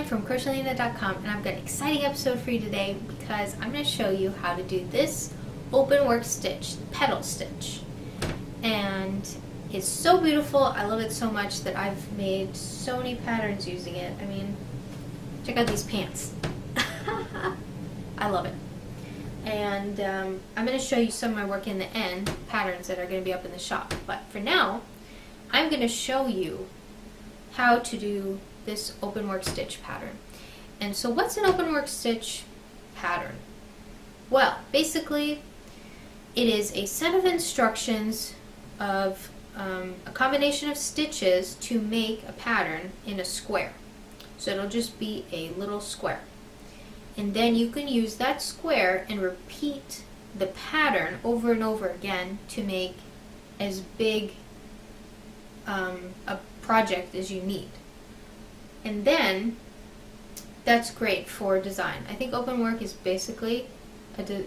from Crochelina.com, and I've got an exciting episode for you today because I'm going to show you how to do this Openwork stitch, petal stitch. And it's so beautiful. I love it so much that I've made so many patterns using it. I mean, check out these pants. I love it. And I'm going to show you some of my work in the end, patterns that are going to be up in the shop. But for now, I'm going to show you how to do this Openwork stitch pattern. And so what's an Openwork stitch pattern? Well, basically it is a set of instructions of a combination of stitches to make a pattern in a square. So it'll just be a little square. And then you can use that square and repeat the pattern over and over again to make as big a project as you need. And then that's great for design. I think Openwork is basically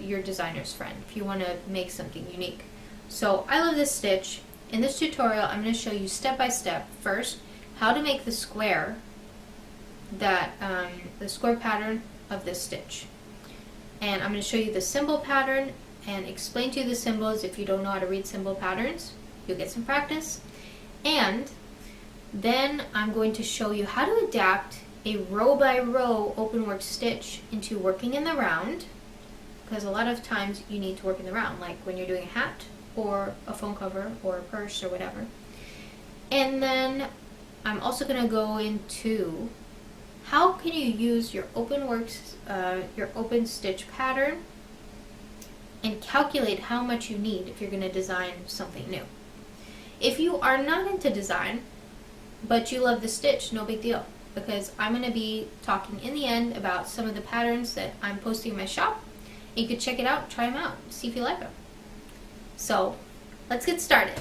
your designer's friend if you want to make something unique. So I love this stitch. In this tutorial I'm going to show you step by step first how to make the square the square pattern of this stitch. And I'm going to show you the symbol pattern and explain to you the symbols. If you don't know how to read symbol patterns, you'll get some practice. And then I'm going to show you how to adapt a row by row Openwork stitch into working in the round, because a lot of times you need to work in the round, like when you're doing a hat or a phone cover or a purse or whatever. And then I'm also going to go into how can you use your Openwork, your open stitch pattern and calculate how much you need if you're going to design something new. If you are not into design, but you love the stitch, no big deal, because I'm going to be talking in the end about some of the patterns that I'm posting in my shop. You could check it out, try them out, see if you like them. So let's get started.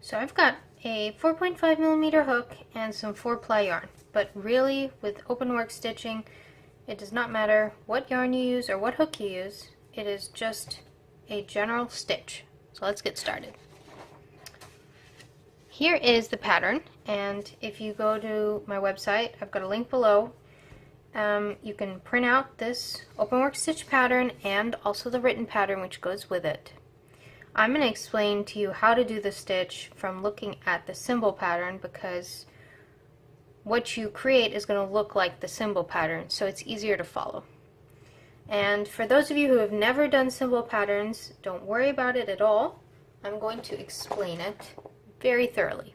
So I've got a 4.5mm hook and some 4-ply yarn, but really with Openwork stitching, it does not matter what yarn you use or what hook you use. It is just a general stitch. So let's get started. Here is the pattern, and if you go to my website, I've got a link below. You can print out this Openwork stitch pattern and also the written pattern which goes with it. I'm going to explain to you how to do the stitch from looking at the symbol pattern, because what you create is going to look like the symbol pattern, so it's easier to follow. And for those of you who have never done symbol patterns, don't worry about it at all. I'm going to explain it very thoroughly.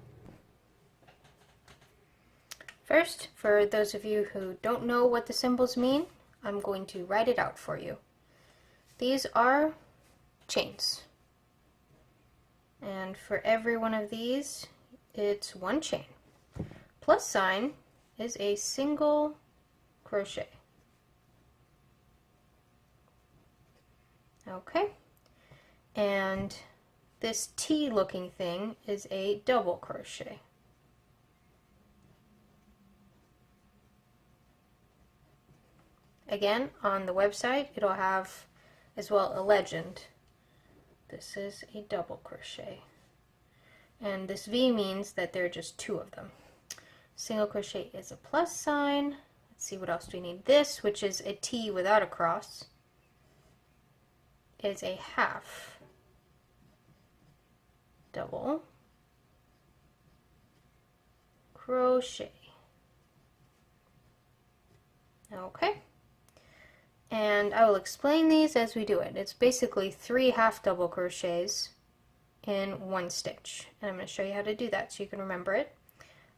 First, for those of you who don't know what the symbols mean, I'm going to write it out for you. These are chains. And for every one of these, it's one chain. Plus sign is a single crochet. Okay, and this T looking thing is a double crochet. Again, on the website it'll have as well a legend. This is a double crochet, and this V means that there are just two of them. Single crochet is a plus sign. Let's see, what else do we need? This, which is a T without a cross, is a half double crochet. Okay, and I will explain these as we do it. It's basically 3 half double crochets in one stitch, and I'm going to show you how to do that so you can remember it.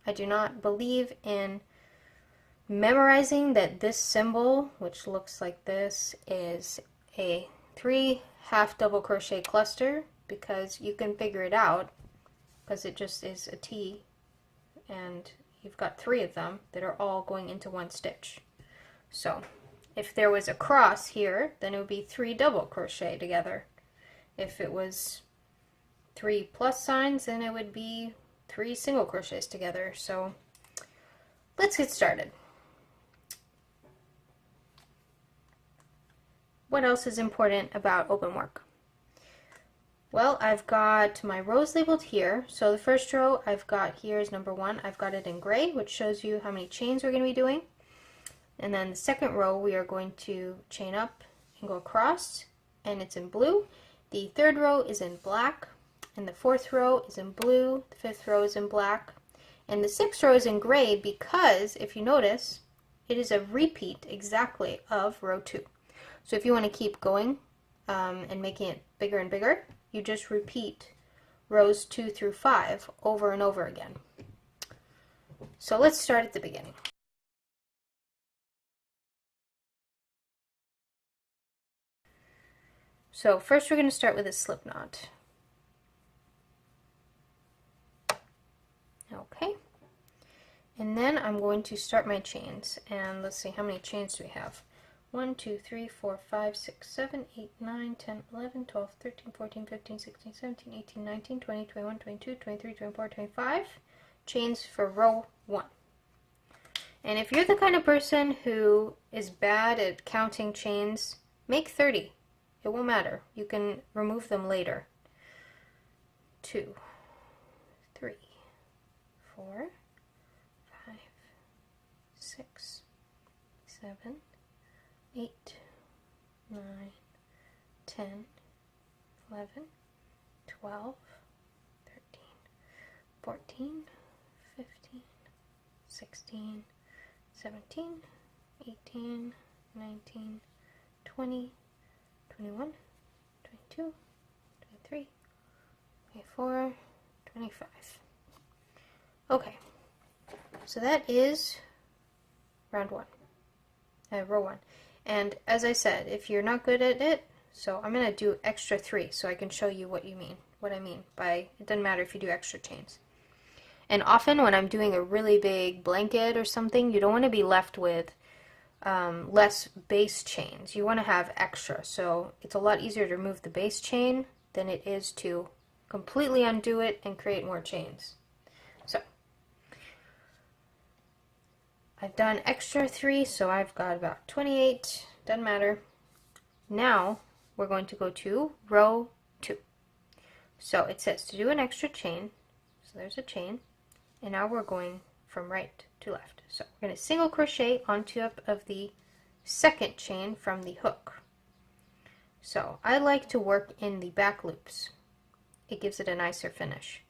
I do not believe in memorizing that this symbol, which looks like this, is a 3 half double crochet cluster, because you can figure it out because it just is a T and you've got 3 of them that are all going into one stitch. So if there was a cross here, then it would be 3 double crochet together. If it was 3 plus signs, then it would be 3 single crochets together. So let's get started. What else is important about Openwork? Well, I've got my rows labeled here. So the first row I've got here is number 1. I've got it in gray, which shows you how many chains we're going to be doing. And then the second row we are going to chain up and go across, and it's in blue. The third row is in black, and the fourth row is in blue. The fifth row is in black, and the sixth row is in gray because, if you notice, it is a repeat exactly of row 2. So if you want to keep going and making it bigger and bigger, you just repeat rows 2 through 5 over and over again. So let's start at the beginning. So first we're going to start with a slip knot. Okay. And then I'm going to start my chains. And let's see, how many chains do we have? 1, 2, 3, 4, 5, 6, 7, 8, 9, 10, 11, 12, 13, 14, 15, 16, 17, 18, 19, 20, 21, 22, 23, 24, 25 chains for row 1. And if you're the kind of person who is bad at counting chains, make 30. It won't matter. You can remove them later. 2, 3, 4, 5, 6, 7, 8, 9, 10, 11, 12, 13, 14, 15, 16, 17, 18, 19, 20, 21, 22, 23, 24, 25. Okay, so that is row 1. And as I said, if you're not good at it, so I'm going to do extra 3 so I can show you what I mean by, it doesn't matter if you do extra chains. And often when I'm doing a really big blanket or something, you don't want to be left with less base chains. You want to have extra, so it's a lot easier to remove the base chain than it is to completely undo it and create more chains. So I've done extra 3, so I've got about 28, doesn't matter. Now we're going to go to row 2. So it says to do an extra chain, so there's a chain, and now we're going from right to left. So we're going to single crochet on top of the second chain from the hook. So I like to work in the back loops. It gives it a nicer finish.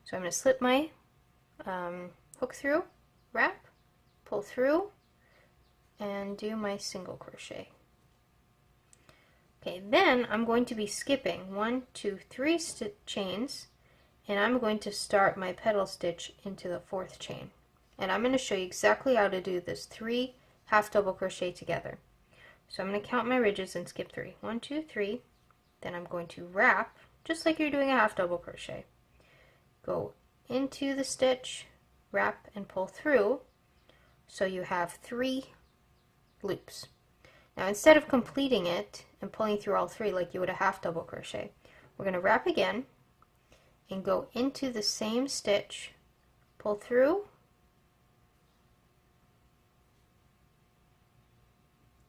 So I'm going to slip my hook through, wrap, pull through, and do my single crochet. Okay, then I'm going to be skipping 1, 2, 3 chains, and I'm going to start my petal stitch into the 4th chain. And I'm going to show you exactly how to do this 3 half double crochet together. So I'm going to count my ridges and skip 3. 1, 2, 3. Then I'm going to wrap, just like you're doing a half double crochet. Go into the stitch, wrap, and pull through, so you have 3 loops. Now instead of completing it and pulling through all 3 like you would a half double crochet, we're going to wrap again and go into the same stitch, pull through,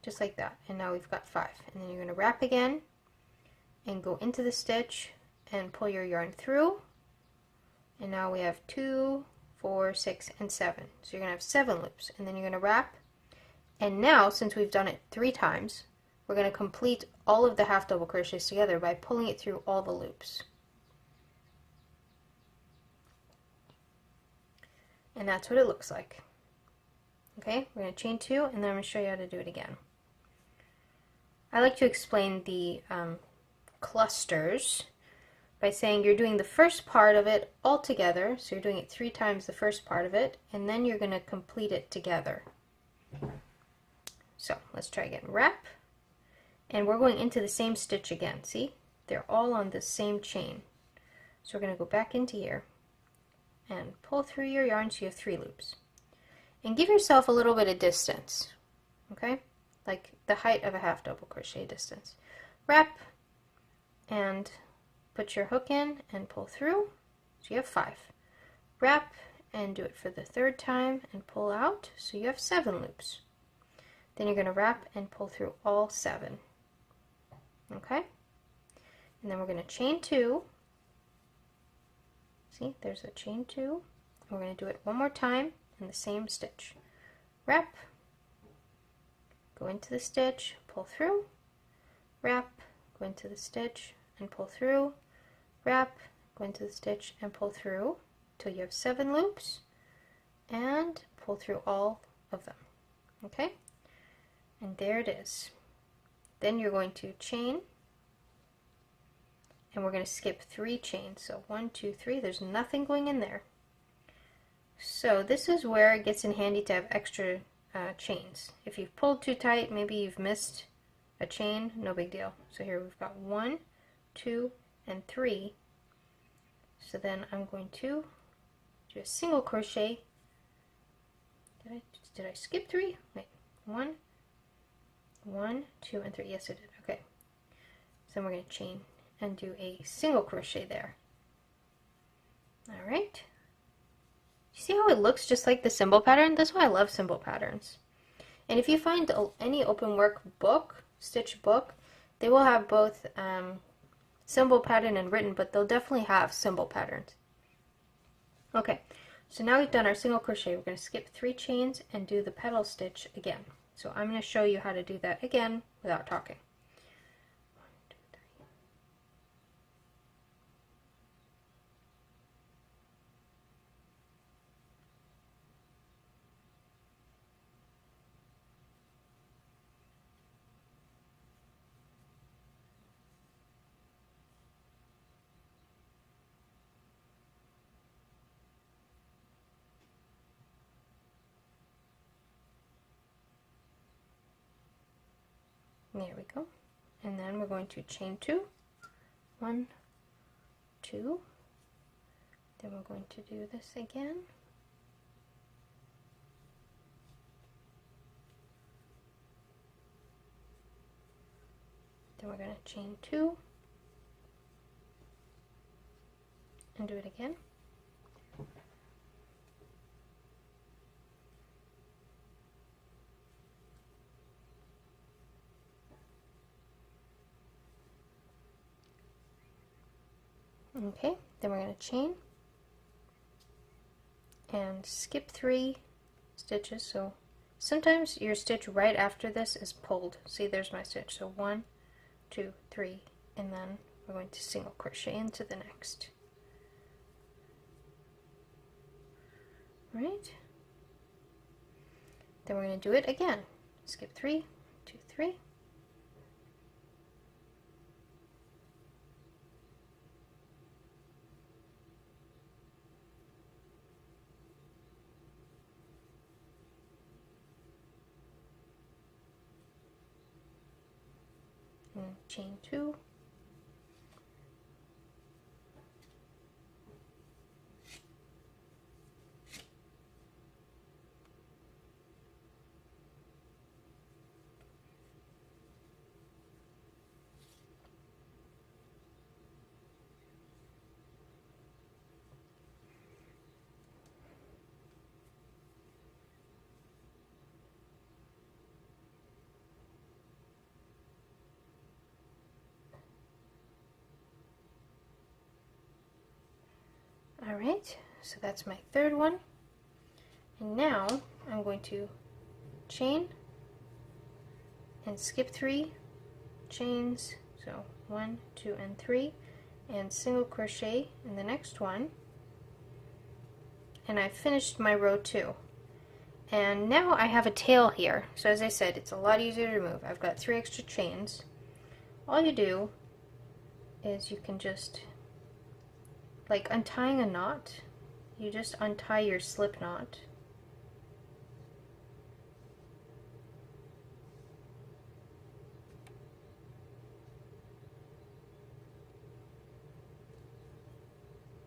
just like that, and now we've got 5. And then you're going to wrap again and go into the stitch and pull your yarn through, and now we have 2, 4, 6, and 7. So you're going to have 7 loops, and then you're going to wrap. And now, since we've done it 3 times, we're going to complete all of the half double crochets together by pulling it through all the loops. And that's what it looks like. Okay, we're going to chain 2, and then I'm going to show you how to do it again. I like to explain the clusters by saying you're doing the first part of it all together, so you're doing it 3 times the first part of it, and then you're going to complete it together. So let's try again. Wrap, and we're going into the same stitch again. See? They're all on the same chain. So we're going to go back into here and pull through your yarn so you have 3 loops. And give yourself a little bit of distance, okay? Like the height of a half double crochet distance. Wrap, and put your hook in and pull through, so you have 5. Wrap and do it for the 3rd time and pull out, so you have 7 loops. Then you're going to wrap and pull through all 7. Okay? and then we're going to chain 2. See, there's a chain 2. We're going to do it one more time in the same stitch. Wrap, go into the stitch, pull through, wrap, go into the stitch and pull through, wrap, go into the stitch and pull through till you have 7 loops, and pull through all of them. Okay, and there it is. Then you're going to chain, and we're going to skip 3 chains. So 1, 2, 3, there's nothing going in there. So this is where it gets in handy to have extra chains. If you've pulled too tight, maybe you've missed a chain, no big deal. So here we've got 1, 2, and 3. So then I'm going to do a single crochet. Did I skip 3? Wait, 1, 2, and 3. Yes, I did. Okay. So then we're going to chain and do a single crochet there. All right. You see how it looks just like the symbol pattern? That's why I love symbol patterns. And if you find any Openwork book, stitch book, they will have both symbol pattern and written, but they'll definitely have symbol patterns. Okay, so now we've done our single crochet. We're going to skip 3 chains and do the petal stitch again. So I'm going to show you how to do that again without talking. 1, 2, 3. There we go. And then we're going to chain 2. 1, 2. Then we're going to do this again. Then we're going to chain 2 and do it again. Okay, then we're going to chain and skip 3 stitches. So sometimes your stitch right after this is pulled. See, there's my stitch. So 1, 2, 3, and then we're going to single crochet into the next. Right? Then we're going to do it again. Skip 3, 2, 3. And chain 2. Alright, so that's my third one. And now I'm going to chain and skip 3 chains. So 1, 2, and 3, and single crochet in the next one. And I finished my row 2. And now I have a tail here. So as I said, it's a lot easier to remove. I've got 3 extra chains. All you do is you can just, like untying a knot, you just untie your slip knot.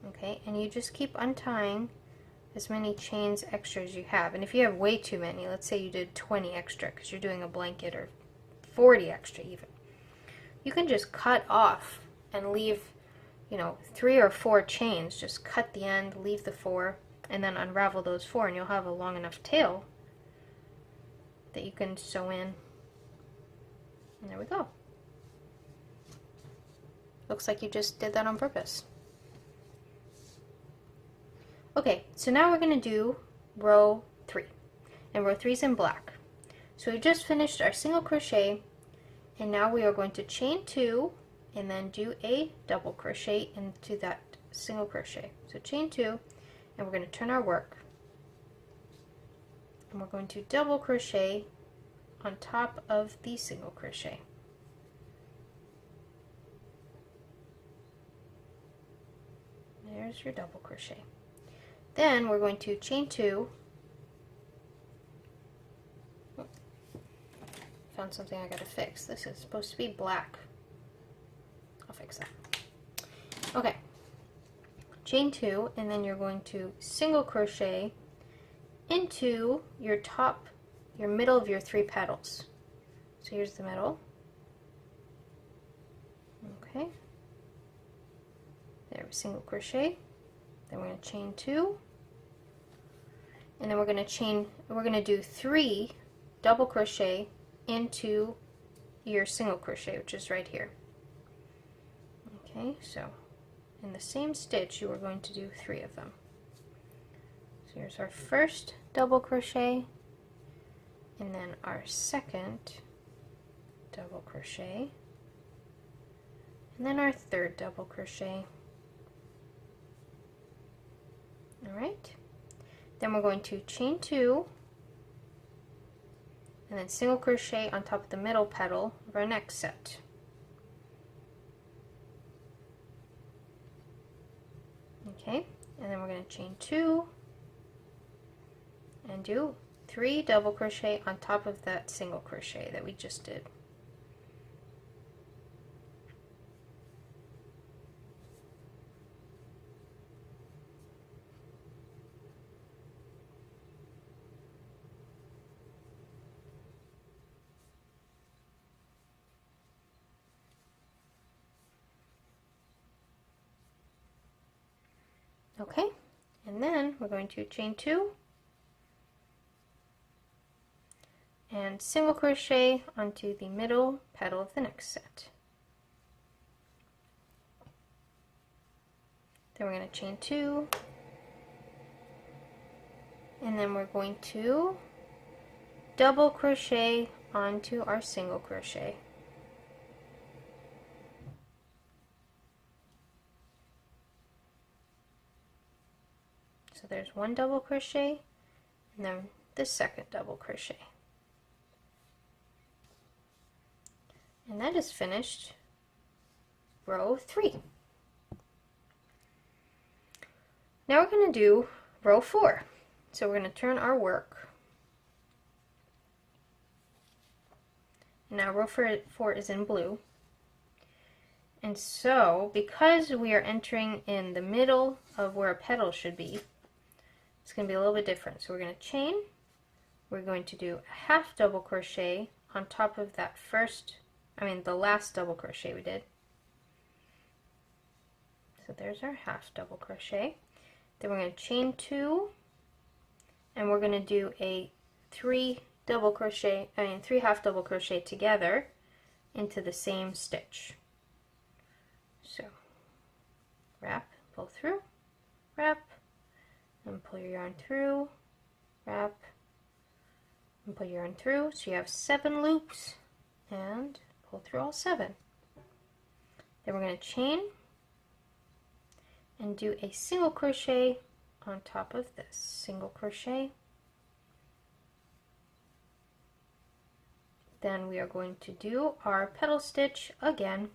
Okay, and you just keep untying as many chains extra as you have. And if you have way too many, let's say you did 20 extra because you're doing a blanket, or 40 extra even, you can just cut off and leave, you know, 3 or 4 chains. Just cut the end, leave the 4, and then unravel those 4, and you'll have a long enough tail that you can sew in. And there we go. Looks like you just did that on purpose. Okay, so now we're going to do row 3, and row 3 is in black. So we just finished our single crochet, and now we are going to chain 2 and then do a double crochet into that single crochet. So chain 2, and we're going to turn our work, and we're going to double crochet on top of the single crochet. There's your double crochet. Then we're going to chain 2. Oh, found something I gotta fix. This is supposed to be black. I'll fix that. Okay. Chain 2, and then you're going to single crochet into your top, your middle of your 3 petals. So here's the middle. Okay. There, single crochet. Then we're going to chain 2, and then we're going to do 3 double crochet into your single crochet, which is right here. Okay, so in the same stitch you are going to do 3 of them. So here's our first double crochet, and then our second double crochet, and then our third double crochet. Alright, then we're going to chain 2 and then single crochet on top of the middle petal of our next set. Okay, and then we're going to chain 2 and do 3 double crochet on top of that single crochet that we just did. Okay, and then we're going to chain 2 and single crochet onto the middle petal of the next set. Then we're going to chain 2, and then we're going to double crochet onto our single crochet. So there's 1 double crochet, and then the second double crochet. And that is finished row 3. Now we're going to do row 4. So we're going to turn our work. Now row 4 is in blue. And so, because we are entering in the middle of where a petal should be, it's going to be a little bit different. So we're going to chain, we're going to do a half double crochet on top of that the last double crochet we did. So there's our half double crochet. Then we're going to chain 2, and we're going to do a 3 half double crochet together into the same stitch. So wrap, pull through, wrap, and pull your yarn through, wrap, and pull your yarn through. So you have 7 loops, and pull through all 7. Then we're going to chain and do a single crochet on top of this. Single crochet. Then we are going to do our petal stitch again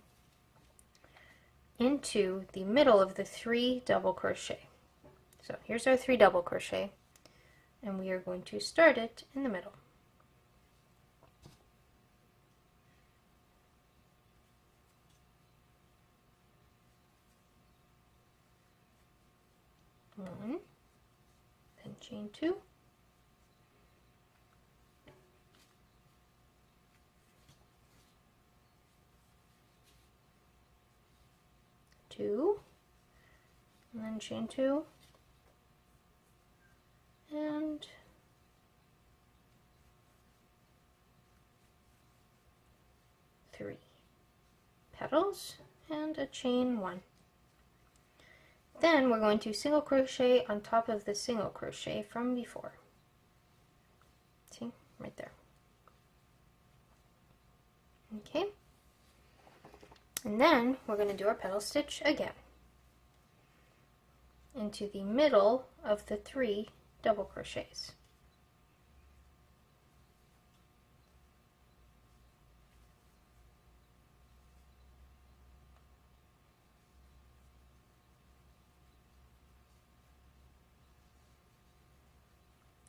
into the middle of the 3 double crochet. So here's our 3 double crochet, and we are going to start it in the middle. One, then chain 2, two, and then chain 2, and 3 petals, and a chain 1. Then we're going to single crochet on top of the single crochet from before. See, right there. Okay, and then we're going to do our petal stitch again into the middle of the 3 double crochets.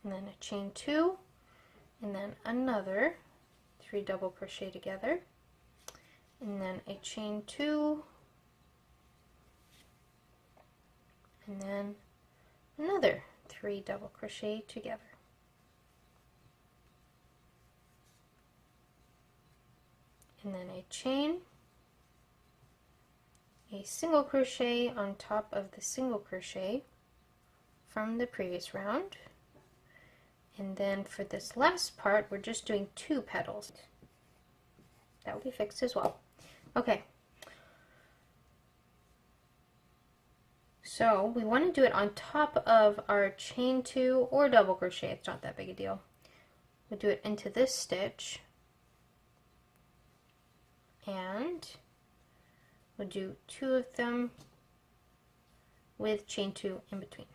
And then a chain 2, and then another 3 double crochet together, and then a chain 2, and then another 3 double crochet together. And then a chain, a single crochet on top of the single crochet from the previous round. And then for this last part, we're just doing 2 petals. That will be fixed as well. Okay. So we want to do it on top of our chain 2 or double crochet. It's not that big a deal. We'll do it into this stitch. And we'll do 2 of them with chain 2 in between.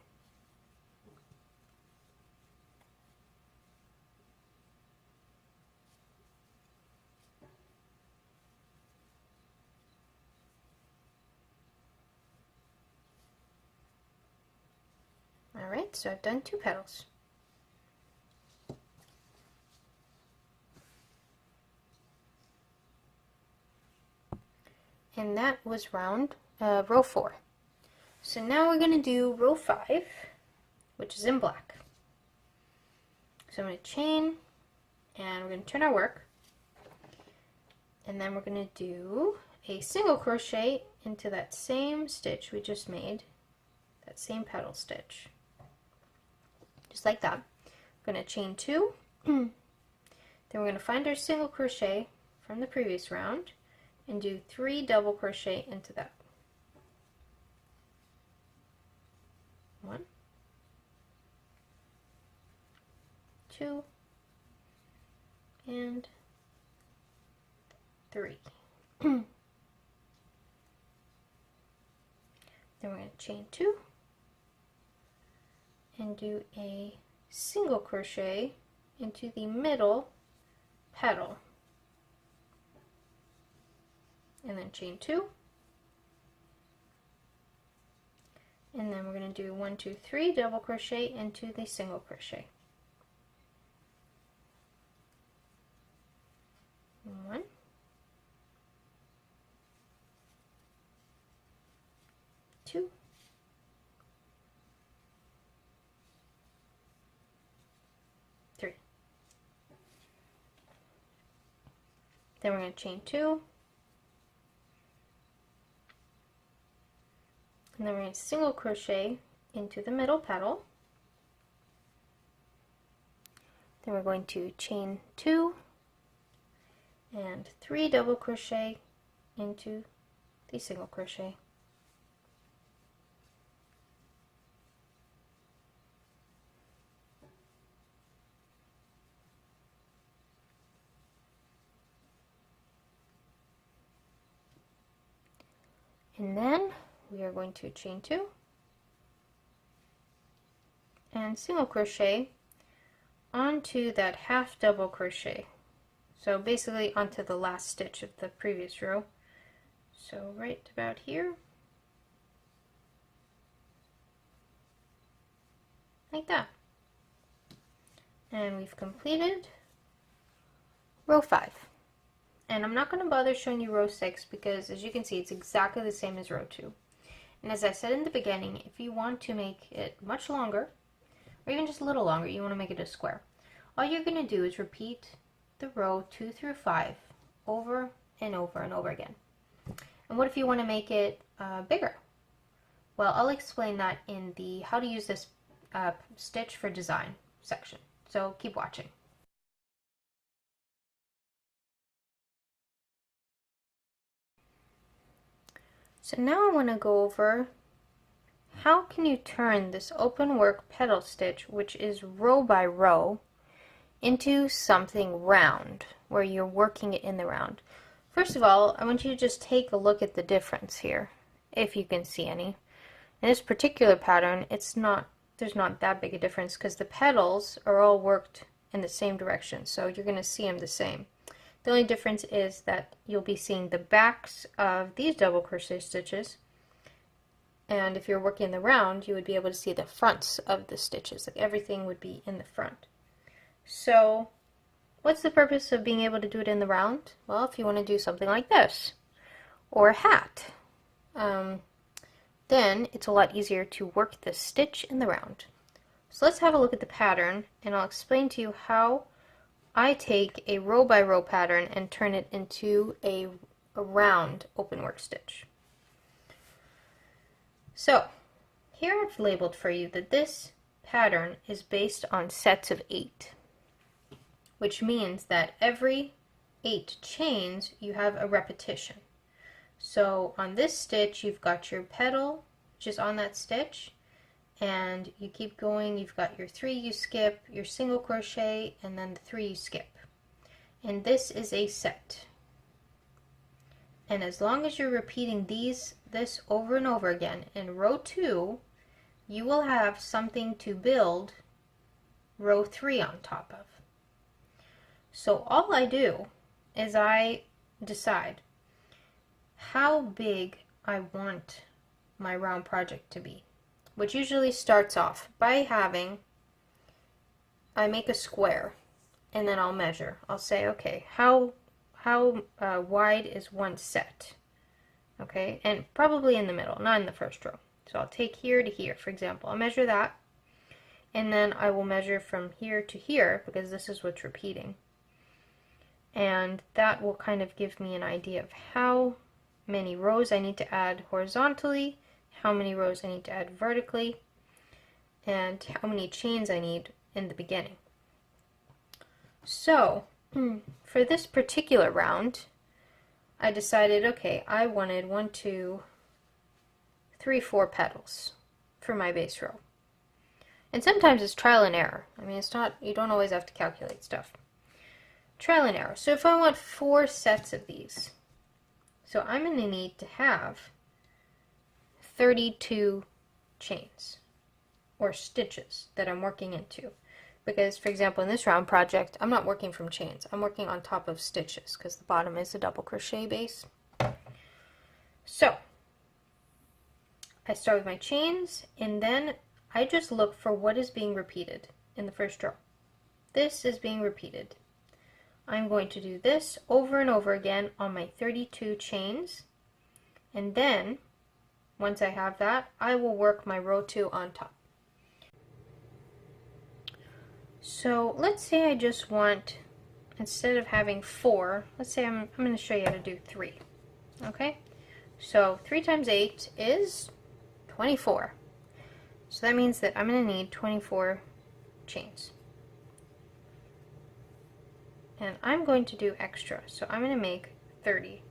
Alright, so I've done 2 petals. And that was row 4. So now we're going to do row 5, which is in black. So I'm going to chain, and we're going to turn our work, and then we're going to do a single crochet into that same stitch we just made, that same petal stitch. Just like that. We're going to chain 2, then we're going to find our single crochet from the previous round and do 3 double crochet into that. 1, 2, and 3. Then we're going to chain 2 and do a single crochet into the middle petal, and then chain 2, and then we're going to do 1, 2, 3 double crochet into the single crochet. 1, 2, 3. Then we're going to chain 2, and then we're going to single crochet into the middle petal. Then we're going to chain 2 and 3 double crochet into the single crochet. And then we are going to chain 2 and single crochet onto that half double crochet. So basically onto the last stitch of the previous row. So right about here, like that. And we've completed row 5. And I'm not going to bother showing you row 6 because, as you can see, it's exactly the same as row 2. And as I said in the beginning, if you want to make it much longer, or even just a little longer, you want to make it a square, all you're going to do is repeat the row 2 through 5 over and over and over again. And what if you want to make it bigger? Well, I'll explain that in the how to use this stitch for design section. So keep watching. So now I want to go over how can you turn this Openwork petal stitch, which is row by row, into something round, where you're working it in the round. First of all, I want you to just take a look at the difference here, if you can see any. In this particular pattern, there's not that big a difference because the petals are all worked in the same direction, so you're going to see them the same. The only difference is that you'll be seeing the backs of these double crochet stitches, and if you're working the round, you would be able to see the fronts of the stitches. Like everything would be in the front. So what's the purpose of being able to do it in the round? Well, if you want to do something like this, or a hat, then it's a lot easier to work the stitch in the round. So let's have a look at the pattern, and I'll explain to you how I take a row by row pattern and turn it into a round openwork stitch. So here I've labeled for you that this pattern is based on sets of 8, which means that every 8 chains you have a repetition. So on this stitch you've got your petal, which is on that stitch, and you keep going, you've got your 3 you skip, your single crochet, and then the 3 you skip. And this is a set. And as long as you're repeating this over and over again, in row 2, you will have something to build row 3 on top of. So all I do is I decide how big I want my round project to be, which usually starts off by I make a square, and then I'll measure. I'll say, okay, how wide is one set? Okay, and probably in the middle, not in the first row. So I'll take here to here, for example. I'll measure that, and then I will measure from here to here, because this is what's repeating. And that will kind of give me an idea of how many rows I need to add horizontally, how many rows I need to add vertically, and how many chains I need in the beginning. So for this particular round, I decided, okay, I wanted 1, 2, 3, 4 petals for my base row. And sometimes it's trial and error. I mean, it's not, you don't always have to calculate stuff. Trial and error. So if I want 4 sets of these, so I'm going to need to have 32 chains or stitches that I'm working into. Because, for example, in this round project, I'm not working from chains. I'm working on top of stitches because the bottom is a double crochet base. So I start with my chains, and then I just look for what is being repeated in the first row. This is being repeated. I'm going to do this over and over again on my 32 chains, and then once I have that, I will work my row 2 on top. So let's say I just want, instead of having 4, let's say I'm going to show you how to do 3. Okay, so 3 times 8 is 24. So that means that I'm going to need 24 chains. And I'm going to do extra, so I'm going to make 30.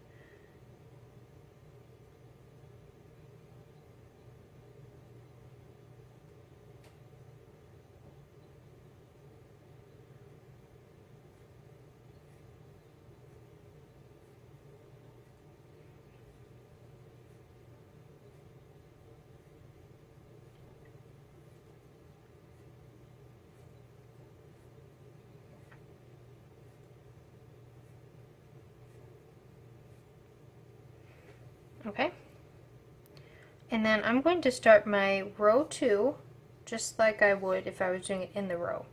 Okay, and then I'm going to start my row 2 just like I would if I was doing it in the row.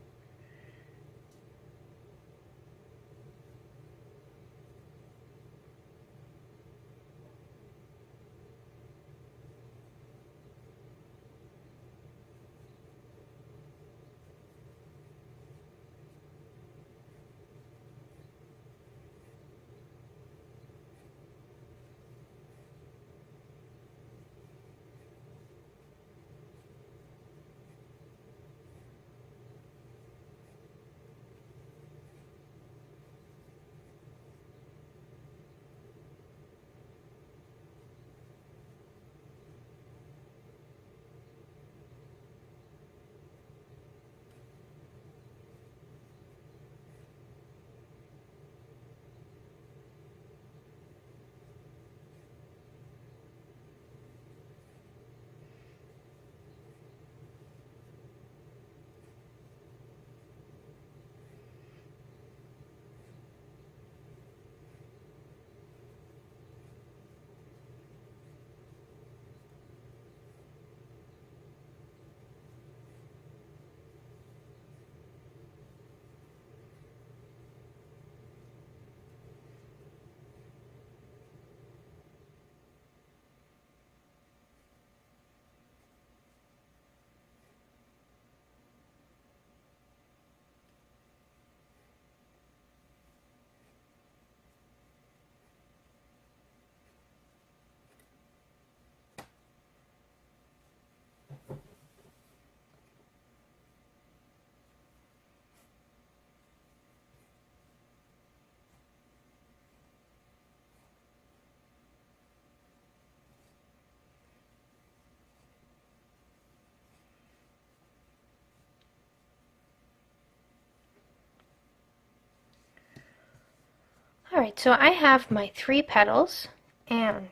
Alright, so I have my 3 petals, and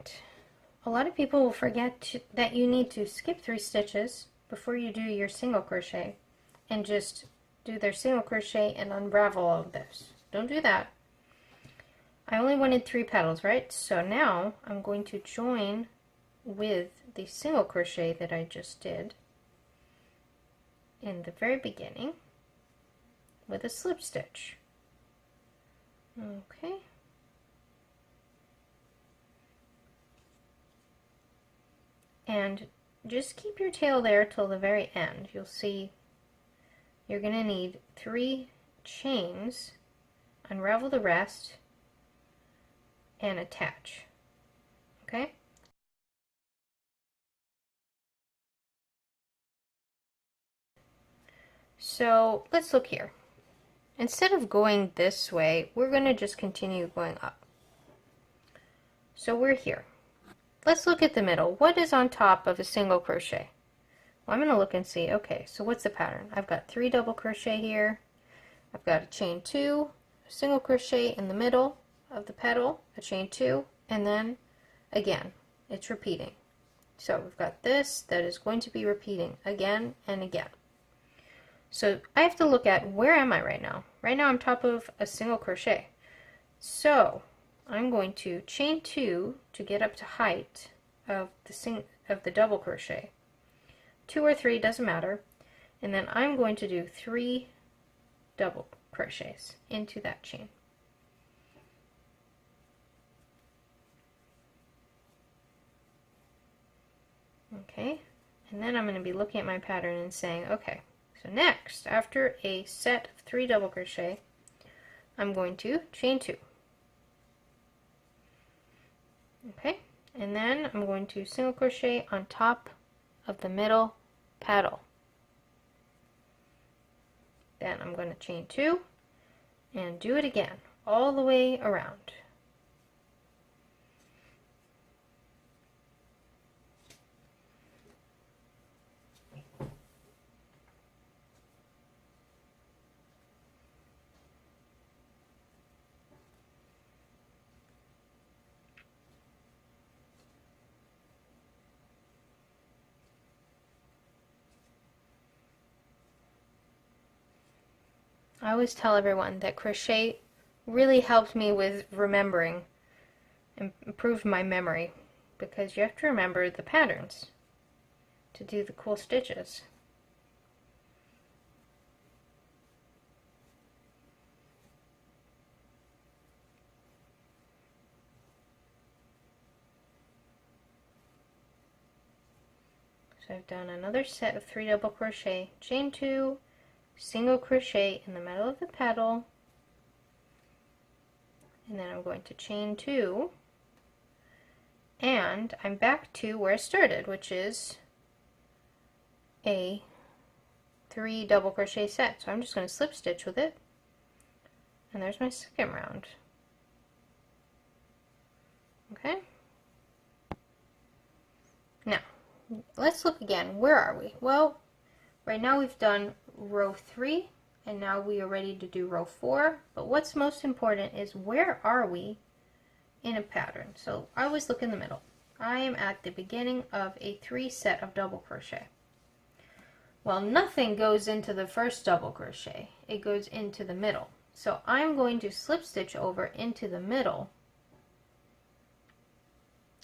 a lot of people will forget that you need to skip 3 stitches before you do your single crochet and just do their single crochet and unravel all of this. Don't do that. I only wanted 3 petals, right? So now I'm going to join with the single crochet that I just did in the very beginning with a slip stitch. Okay. And just keep your tail there till the very end. You'll see you're going to need 3 chains, unravel the rest, and attach. Okay? So let's look here. Instead of going this way, we're going to just continue going up. So we're here. Let's look at the middle. What is on top of a single crochet? Well, I'm going to look and see, okay, so what's the pattern? I've got 3 double crochet here. I've got a chain 2, a single crochet in the middle of the petal, a chain 2, and then again, it's repeating. So we've got this that is going to be repeating again and again. So I have to look at where am I right now? Right now I'm top of a single crochet. So I'm going to chain 2 to get up to height of the double crochet. 2 or 3 doesn't matter. And then I'm going to do 3 double crochets into that chain. Okay, and then I'm going to be looking at my pattern and saying, okay, so next, after a set of 3 double crochet, I'm going to chain 2. Okay, and then I'm going to single crochet on top of the middle petal. Then I'm going to chain 2 and do it again all the way around. I always tell everyone that crochet really helped me with remembering and improved my memory, because you have to remember the patterns to do the cool stitches. So I've done another set of 3 double crochet, chain 2, single crochet in the middle of the petal, and then I'm going to chain 2, and I'm back to where I started, which is a 3 double crochet set. So I'm just going to slip stitch with it, and there's my second round. Okay, now let's look again. Where are we? Well, right now we've done row 3, and now we are ready to do row 4, but what's most important is where are we in a pattern. So I always look in the middle. I am at the beginning of a 3 set of double crochet. Well, nothing goes into the first double crochet, it goes into the middle. So I'm going to slip stitch over into the middle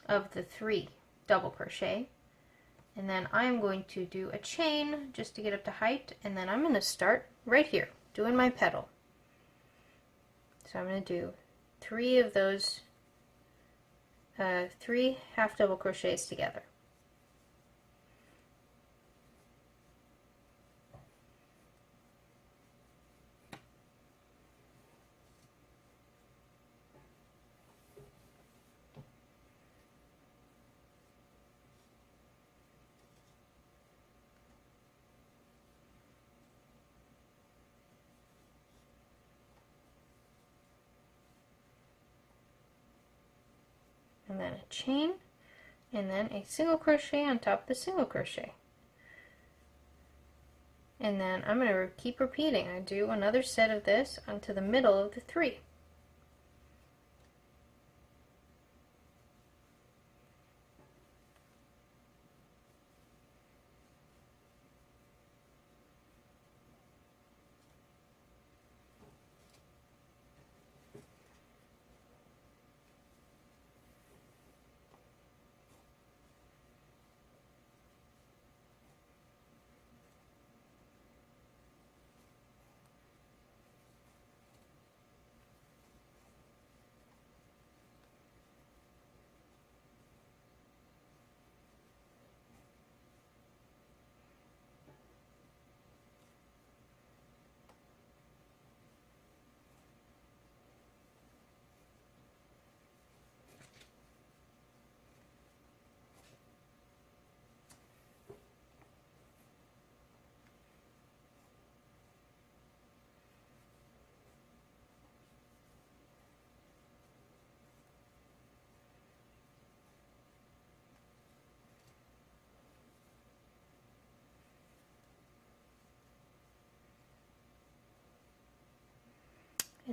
of the 3 double crochet, and then I'm going to do a chain just to get up to height, and then I'm going to start right here doing my petal. So I'm going to do 3 of those 3 half double crochets together. And then a chain, and then a single crochet on top of the single crochet. And then I'm going to keep repeating. I do another set of this onto the middle of the 3.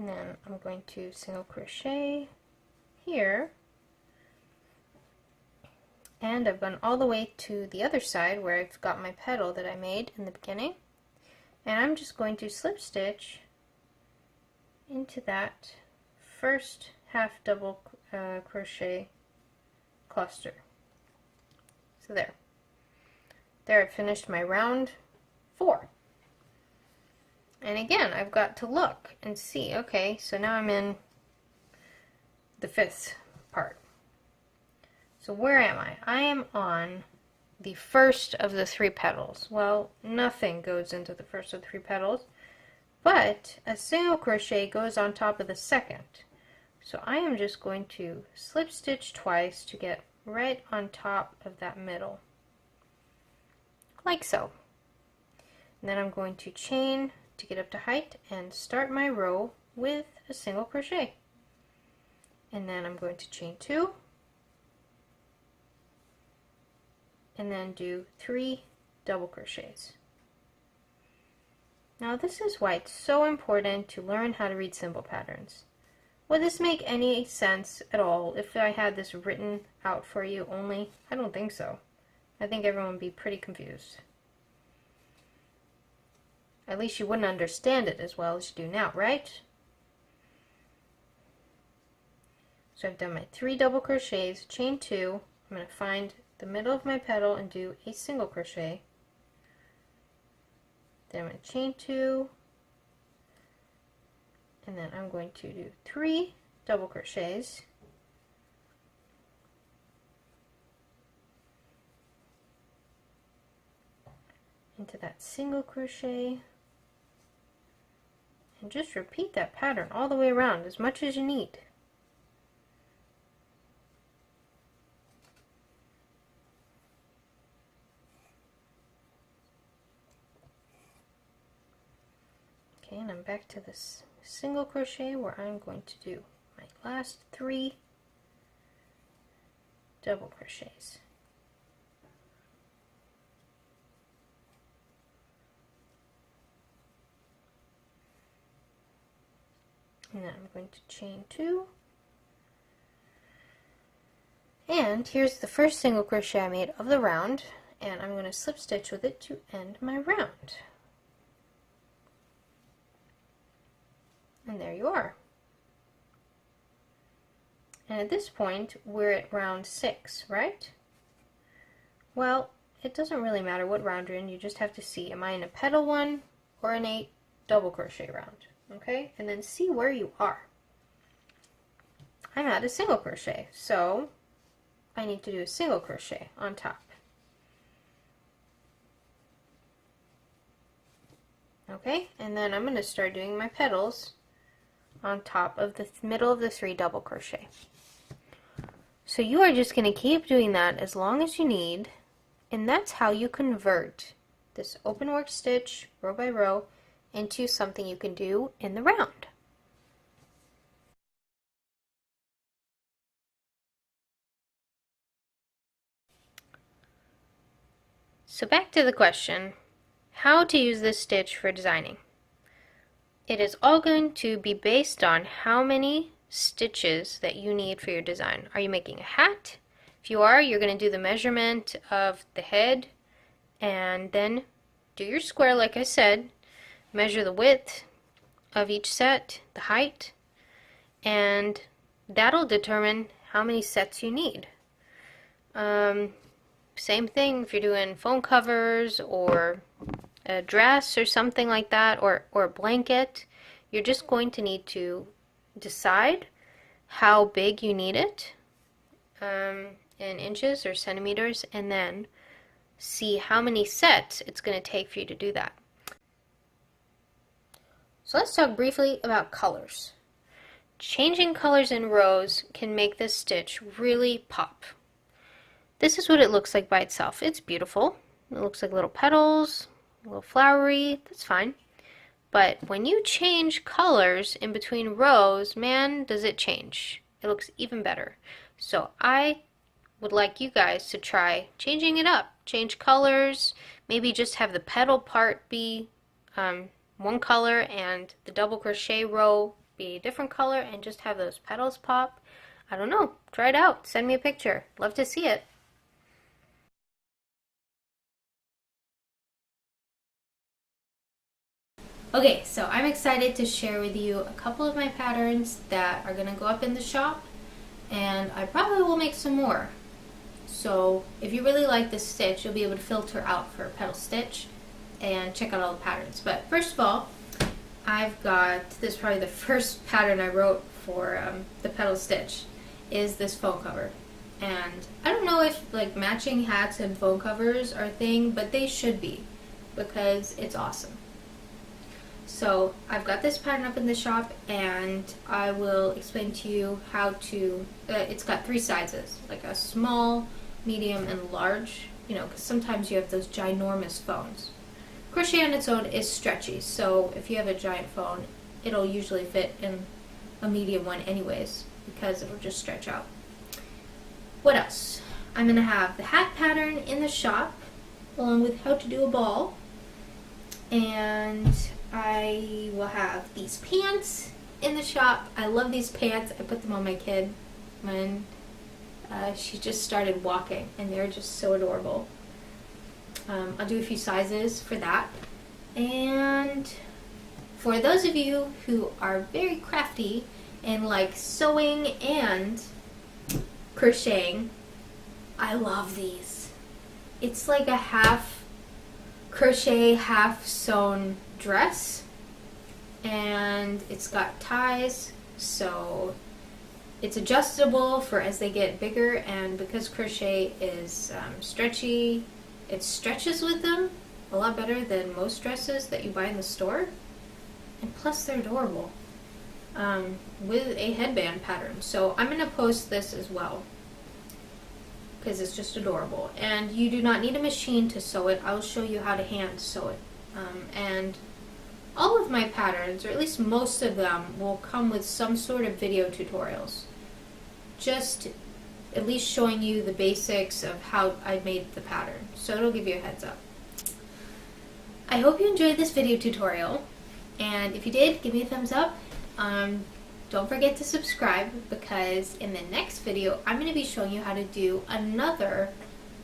And then I'm going to single crochet here. And I've gone all the way to the other side where I've got my petal that I made in the beginning. And I'm just going to slip stitch into that first half double crochet cluster. So there. There I finished my round 4. And again, I've got to look and see, okay, so now I'm in the 5th part. So where am I? I am on the first of the 3 petals. Well, nothing goes into the first of the 3 petals, but a single crochet goes on top of the second. So I am just going to slip stitch twice to get right on top of that middle, like so. And then I'm going to chain to get up to height and start my row with a single crochet. And then I'm going to chain 2 and then do 3 double crochets. Now this is why it's so important to learn how to read symbol patterns. Would this make any sense at all if I had this written out for you only? I don't think so. I think everyone would be pretty confused. At least you wouldn't understand it as well as you do now, right? So I've done my 3 double crochets, chain 2, I'm going to find the middle of my petal and do a single crochet. Then I'm going to chain 2, and then I'm going to do 3 double crochets. Into that single crochet. And just repeat that pattern all the way around as much as you need. Okay, and I'm back to this single crochet where I'm going to do my last 3 double crochets. And then I'm going to chain 2. And here's the first single crochet I made of the round, and I'm going to slip stitch with it to end my round. And there you are. And at this point, we're at round 6, right? Well, it doesn't really matter what round you're in, you just have to see, am I in a petal one or in a double crochet round? Okay, and then see where you are. I'm at a single crochet, so I need to do a single crochet on top. Okay, and then I'm going to start doing my petals on top of the middle of the 3 double crochet. So you are just going to keep doing that as long as you need, and that's how you convert this open work stitch row by row into something you can do in the round. So back to the question, how to use this stitch for designing. It is all going to be based on how many stitches that you need for your design. Are you making a hat? If you are, you're going to do the measurement of the head and then do your square like I said. Measure the width of each set, the height, and that'll determine how many sets you need. Same thing if you're doing phone covers or a dress or something like that, or a blanket. You're just going to need to decide how big you need it in inches or centimeters, and then see how many sets it's going to take for you to do that. So let's talk briefly about colors. Changing colors in rows can make this stitch really pop. This is what it looks like by itself. It's beautiful. It looks like little petals, a little flowery, that's fine. But when you change colors in between rows, man, does it change. It looks even better. So I would like you guys to try changing it up. Change colors, maybe just have the petal part be one color and the double crochet row be a different color and just have those petals pop. I don't know. Try it out. Send me a picture. Love to see it. Okay, so I'm excited to share with you a couple of my patterns that are going to go up in the shop, and I probably will make some more. So if you really like this stitch, you'll be able to filter out for a petal stitch and check out all the patterns. But first of all, I've got, this is probably the first pattern I wrote for the petal stitch, is this phone cover. And I don't know if like matching hats and phone covers are a thing, but they should be, because it's awesome. So I've got this pattern up in the shop, and I will explain to you how to, it's got 3 sizes, like a small, medium, and large, you know, because sometimes you have those ginormous phones. Crochet on its own is stretchy, so if you have a giant phone, it'll usually fit in a medium one anyways, because it'll just stretch out. What else? I'm going to have the hat pattern in the shop, along with how to do a ball, and I will have these pants in the shop. I love these pants. I put them on my kid when she just started walking, and they're just so adorable. I'll do a few sizes for that. And for those of you who are very crafty and like sewing and crocheting, I love these. It's like a half crochet, half sewn dress, and it's got ties, so it's adjustable for as they get bigger, and because crochet is stretchy, it stretches with them a lot better than most dresses that you buy in the store, and plus they're adorable, with a headband pattern. So I'm going to post this as well, because it's just adorable, and you do not need a machine to sew it. I'll show you how to hand sew it. And all of my patterns, or at least most of them, will come with some sort of video tutorials, just at least showing you the basics of how I made the pattern, so it'll give you a heads up. I hope you enjoyed this video tutorial, and if you did, give me a thumbs up. Don't forget to subscribe, because in the next video I'm going to be showing you how to do another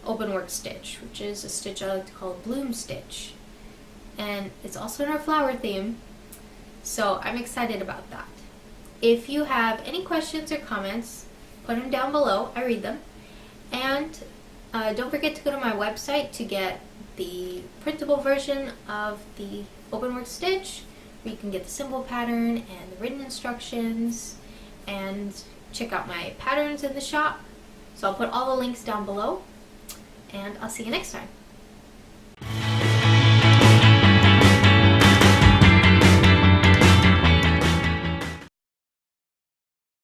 Openwork stitch, which is a stitch I like to call a bloom stitch. And it's also in our flower theme, so I'm excited about that. If you have any questions or comments, put them down below. I read them. And don't forget to go to my website to get the printable version of the Openwork stitch, where you can get the symbol pattern and the written instructions, and check out my patterns in the shop. So I'll put all the links down below, and I'll see you next time.